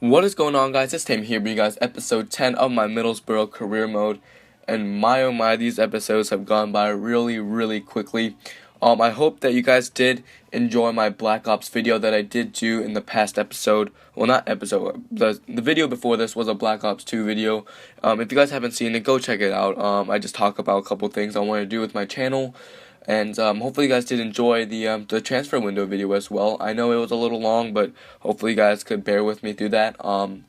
What is going on, guys? It's Tim here, bringing you guys episode 10 of my Middlesbrough career mode. And my oh my, these episodes have gone by really quickly. I hope that you guys did enjoy my Black Ops video that I did do in the past episode. Well, not episode. The video before this was a Black Ops 2 video. If you guys haven't seen it, go check it out. I just talk about a couple things I want to do with my channel. And hopefully you guys did enjoy the transfer window video as well. I know it was a little long, but hopefully you guys could bear with me through that. And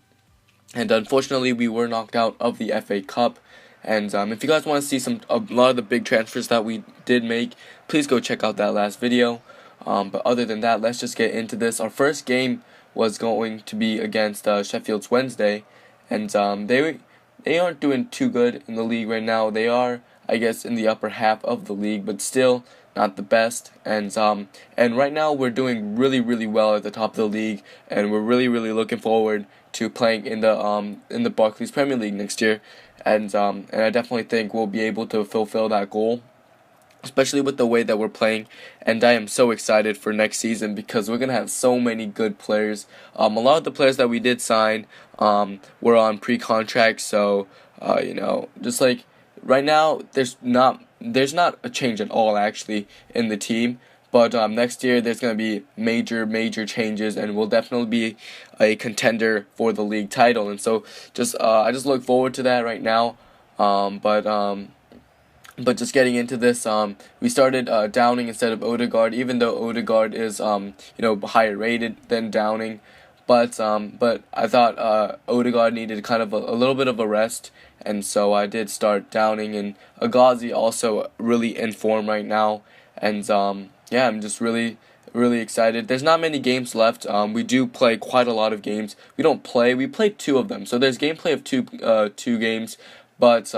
unfortunately, we were knocked out of the FA Cup. And if you guys want to see a lot of the big transfers that we did make, please go check out that last video. But other than that, let's just get into this. Our first game was going to be against Sheffield's Wednesday, and they aren't doing too good in the league right now. They are, I guess, in the upper half of the league, but still not the best. And right now we're doing really well at the top of the league, and we're really looking forward to playing in the Barclays Premier League next year. And I definitely think we'll be able to fulfill that goal, especially with the way that we're playing. And I am so excited for next season because we're going to have so many good players. A lot of the players that we did sign were on pre-contract, so just like right now there's not a change at all actually in the team. But next year there's going to be major changes, and we'll definitely be a contender for the league title. And so I just look forward to that right now. But just getting into this, we started Downing instead of Odegaard, even though Odegaard is higher rated than Downing. But I thought Odegaard needed kind of a little bit of a rest, and so I did start Downing. And Agazi also really in form right now, and yeah, I'm just really excited. There's not many games left. We do play quite a lot of games. We play 2 of them, so there's gameplay of two games, but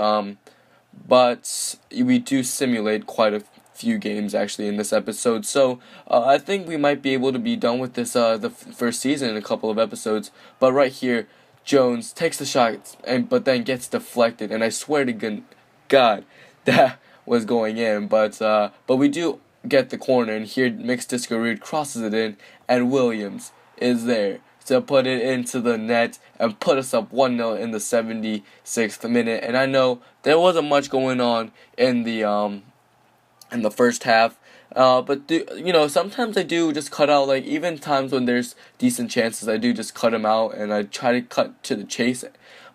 we do simulate quite a few games actually in this episode. So I think we might be able to be done with this the first season in a couple of episodes. But right here, Jones takes the shot but then gets deflected, and I swear to God that was going in. But we do get the corner, and here Mixed-Discarud crosses it in, and Williams is there to put it into the net and put us up 1-0 in the 76th minute. And I know there wasn't much going on in the first half, but sometimes I do just cut out, like even times when there's decent chances, I do just cut them out and I try to cut to the chase.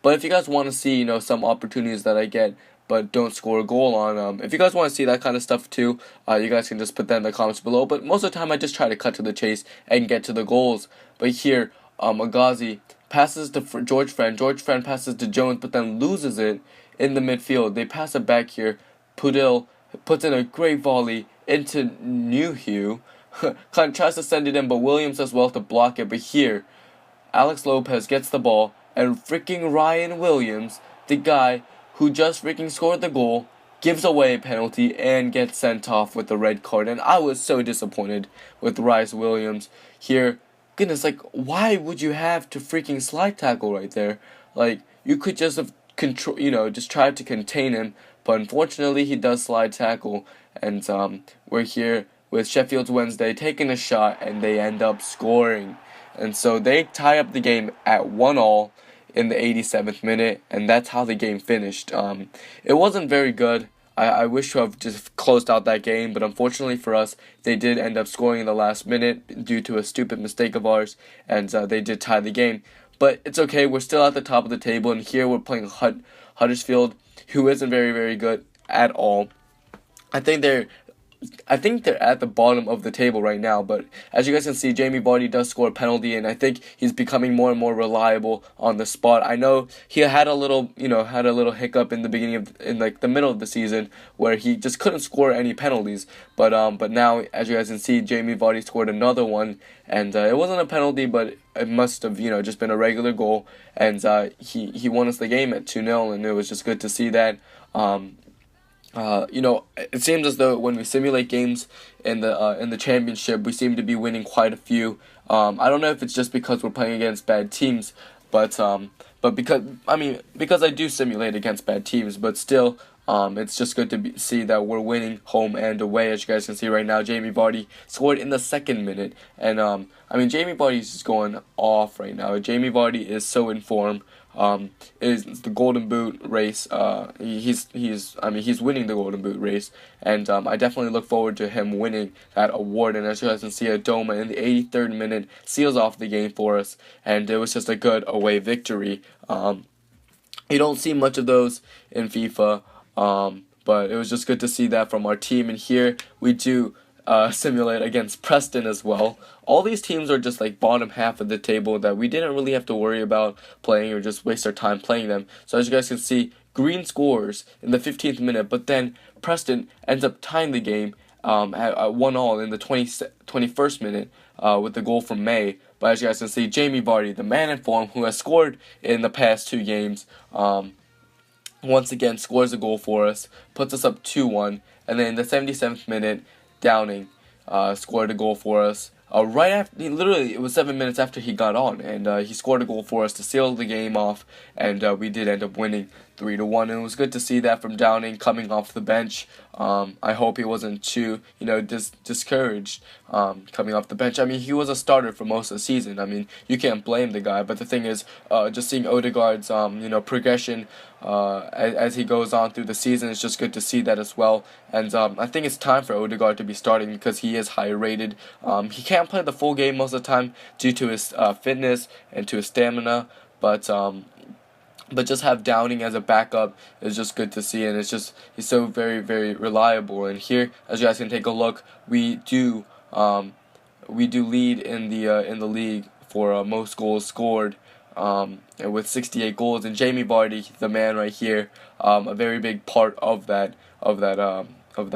But if you guys want to see some opportunities that I get but don't score a goal on, if you guys want to see that kind of stuff too, you guys can just put that in the comments below. But most of the time I just try to cut to the chase and get to the goals. But here Agazi passes to George Friend passes to Jones, but then loses it in the midfield. They pass it back here. Pudil puts in a great volley into Newhue. Kind of tries to send it in, but Williams does well to block it. But here, Alex Lopez gets the ball, and freaking Ryan Williams, the guy who just freaking scored the goal, gives away a penalty and gets sent off with the red card. And I was so disappointed with Ryan Williams here. Goodness, like, why would you have to freaking slide tackle right there? Like, you could just have just try to contain him. But unfortunately, he does slide tackle, and we're here with Sheffield's Wednesday taking a shot, and they end up scoring. And so they tie up the game at 1-1 in the 87th minute, and that's how the game finished. It wasn't very good. I wish to have just closed out that game, but unfortunately for us, they did end up scoring in the last minute due to a stupid mistake of ours, and they did tie the game. But it's okay, we're still at the top of the table, and here we're playing Huddersfield, who isn't very good at all. I think they're at the bottom of the table right now, but as you guys can see, Jamie Vardy does score a penalty, and I think he's becoming more and more reliable on the spot. I know he had a little hiccup in the beginning in the middle of the season where he just couldn't score any penalties, but now, as you guys can see, Jamie Vardy scored another one, and it wasn't a penalty, but it must have just been a regular goal, and he won us the game at 2-0, and it was just good to see that. It seems as though when we simulate games in the championship, we seem to be winning quite a few. I don't know if it's just because we're playing against bad teams, but because I do simulate against bad teams, but still, It's just good to see that we're winning home and away. As you guys can see right now, Jamie Vardy scored in the second minute, and Jamie Vardy's just going off right now. Jamie Vardy is so in form. Is the Golden Boot race. He's winning the Golden Boot race, and I definitely look forward to him winning that award. And as you guys can see, Adoma in the 83rd minute seals off the game for us, and it was just a good away victory. You don't see much of those in FIFA, but it was just good to see that from our team. And here we do simulate against Preston as well. All these teams are just like bottom half of the table that we didn't really have to worry about playing or just waste our time playing them. So as you guys can see, Green scores in the 15th minute, but then Preston ends up tying the game at 1-1 in the 21st minute with the goal from May. But as you guys can see, Jamie Vardy, the man in form who has scored in the past 2 games, once again scores a goal for us, puts us up 2-1, and then in the 77th minute, Downing scored a goal for us. Right after, literally, it was 7 minutes after he got on, and he scored a goal for us to seal the game off, and we did end up winning 3-1. And it was good to see that from Downing coming off the bench. I hope he wasn't too, discouraged coming off the bench. I mean, he was a starter for most of the season. I mean, you can't blame the guy. But the thing is, just seeing Odegaard's, progression as he goes on through the season, it's just good to see that as well. And I think it's time for Odegaard to be starting because he is high rated. He can't play the full game most of the time due to his fitness and to his stamina, but just have Downing as a backup is just good to see, and he's so very, very reliable. And here, as you guys can take a look, we do lead in the league for most goals scored, with 68 goals. And Jamie Vardy, the man right here, a very big part of that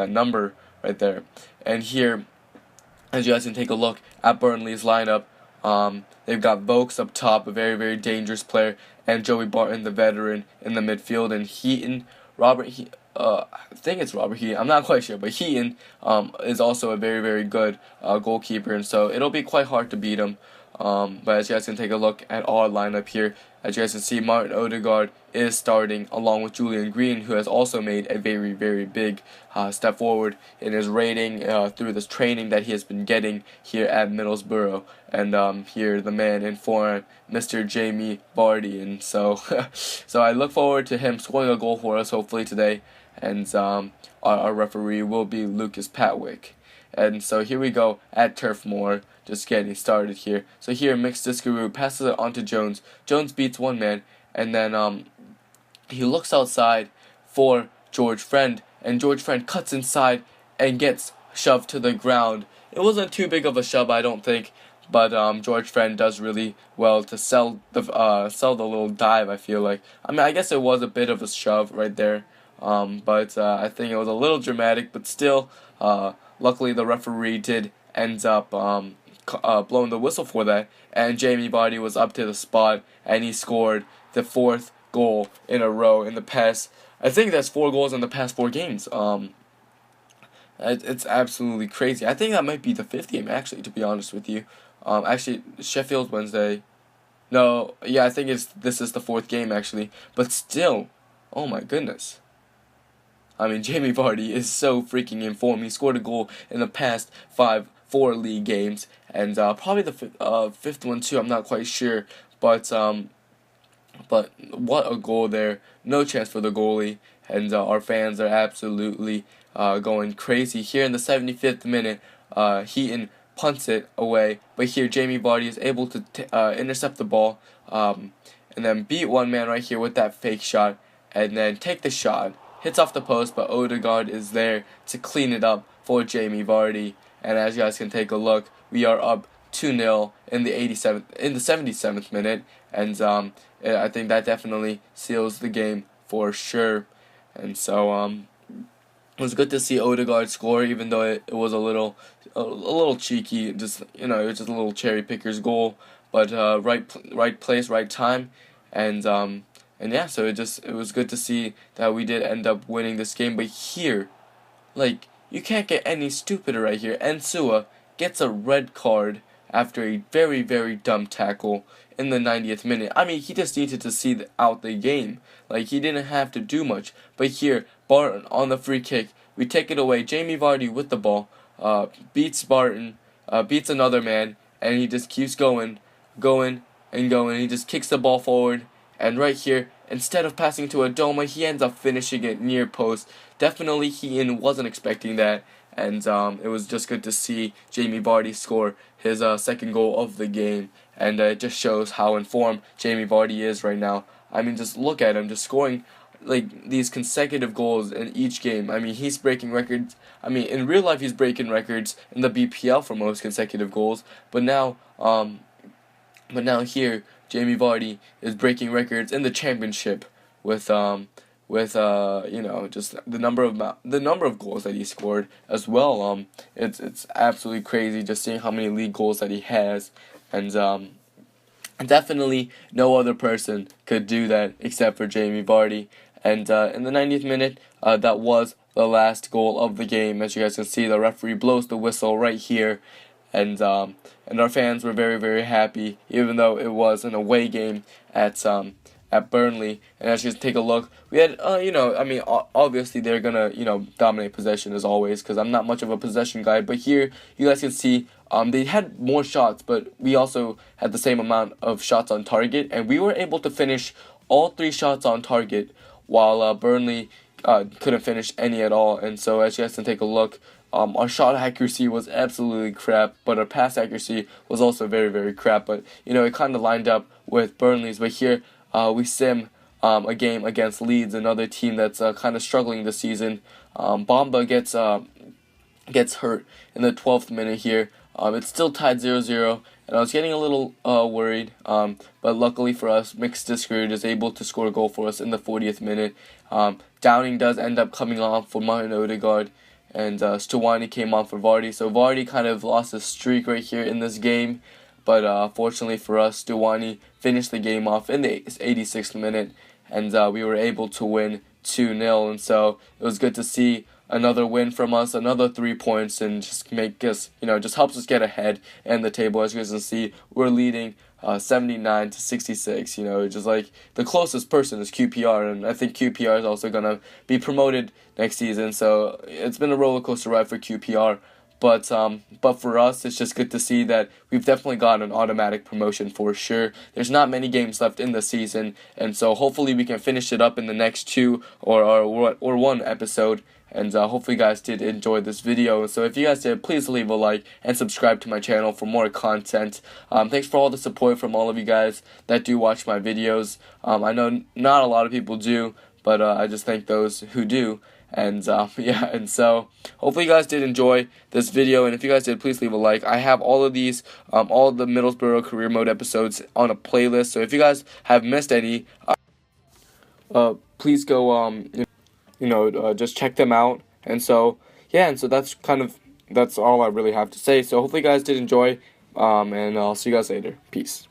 number right there. And here, as you guys can take a look at Burnley's lineup, they've got Vokes up top, a very, very dangerous player, and Joey Barton, the veteran, in the midfield, and Heaton, I think it's Robert Heaton, I'm not quite sure, but Heaton is also a very, very good goalkeeper, and so it'll be quite hard to beat him. But as you guys can take a look at our lineup here, as you guys can see, Martin Odegaard is starting along with Julian Green, who has also made a very, very big step forward in his rating through this training that he has been getting here at Middlesbrough. And here, the man in form, Mr. Jamie Vardy. And so, so I look forward to him scoring a goal for us, hopefully today. And our referee will be Lucas Patwick. And so here we go at Turf Moor, just getting started here. So here, Mix Discaroo passes it on to Jones. Jones beats one man, and then he looks outside for George Friend, and George Friend cuts inside and gets shoved to the ground. It wasn't too big of a shove, I don't think, but George Friend does really well to sell the little dive, I feel like. I mean, I guess it was a bit of a shove right there, but I think it was a little dramatic, but still, luckily the referee did end up blowing the whistle for that, and Jamie Vardy was up to the spot, and he scored the 4th goal in a row in the past. I think that's 4 goals in the past 4 games. It's absolutely crazy. I think that might be the 5th game, actually, to be honest with you. Actually, Sheffield Wednesday. No, yeah, I think this is the 4th game, actually. But still, oh my goodness. I mean, Jamie Vardy is so freaking in form. He scored a goal in the past 4 league games, and probably the 5th one too. I'm not quite sure, but what a goal there! No chance for the goalie, and our fans are absolutely going crazy. Here in the 75th minute, Heaton punts it away, but here Jamie Vardy is able to intercept the ball, and then beat one man right here with that fake shot, and then take the shot. Hits off the post, but Odegaard is there to clean it up for Jamie Vardy. And as you guys can take a look, we are up 2-0 in the 77th minute, and I think that definitely seals the game for sure. And so it was good to see Odegaard score, even though it was a little cheeky. Just it was just a little cherry picker's goal, but right place, right time, and yeah, so it was good to see that we did end up winning this game. But here, you can't get any stupider right here. Ensua gets a red card after a very, very dumb tackle in the 90th minute. I mean, he just needed to see out the game. Like, he didn't have to do much. But here, Barton on the free kick. We take it away. Jamie Vardy with the ball. Beats Barton. Beats another man. And he just keeps going. And he just kicks the ball forward. And right here, instead of passing to Adoma, he ends up finishing it near post. Definitely he wasn't expecting that. And it was just good to see Jamie Vardy score his second goal of the game. And it just shows how in form Jamie Vardy is right now. I mean, just look at him, just scoring like these consecutive goals in each game. I mean, he's breaking records. I mean, in real life, he's breaking records in the BPL for most consecutive goals. But now here, Jamie Vardy is breaking records in the championship with just the number of goals that he scored as well. It's absolutely crazy just seeing how many league goals that he has, and definitely no other person could do that except for Jamie Vardy. And in the 90th minute, that was the last goal of the game. As you guys can see, the referee blows the whistle right here, and our fans were very, very happy, even though it was an away game at Burnley. And as you guys take a look, we had obviously they're gonna dominate possession as always, because I'm not much of a possession guy. But here you guys can see they had more shots, but we also had the same amount of shots on target, and we were able to finish all 3 shots on target, while Burnley couldn't finish any at all. And so as you guys can take a look, our shot accuracy was absolutely crap, but our pass accuracy was also very, very crap. But it kind of lined up with Burnley's. But here we sim a game against Leeds, another team that's kind of struggling this season. Bamba gets hurt in the 12th minute here. It's still tied 0-0, and I was getting a little worried, but luckily for us, Mix Discourage is able to score a goal for us in the 40th minute. Downing does end up coming on for Martin Odegaard, and Stuwani came on for Vardy. So Vardy kind of lost his streak right here in this game, but fortunately for us, Stuwani finished the game off in the 86th minute, and we were able to win 2-0, and so it was good to see another win from us, another 3 points, and just make us, just helps us get ahead in the table. As you guys can see, we're leading 79 to 66. Just like the closest person is QPR, and I think QPR is also gonna be promoted next season. So it's been a roller coaster ride for QPR. But for us, it's just good to see that we've definitely got an automatic promotion for sure. There's not many games left in the season, and so hopefully we can finish it up in the next 2 or 1 episode. And hopefully you guys did enjoy this video. So if you guys did, please leave a like and subscribe to my channel for more content. Thanks for all the support from all of you guys that do watch my videos. I know not a lot of people do, but I just thank those who do. And and so hopefully you guys did enjoy this video, and if you guys did, please leave a like. I have all of these all of the Middlesbrough career mode episodes on a playlist, so if you guys have missed any, please go just check them out. And so that's all I really have to say. So hopefully you guys did enjoy, and I'll see you guys later. Peace.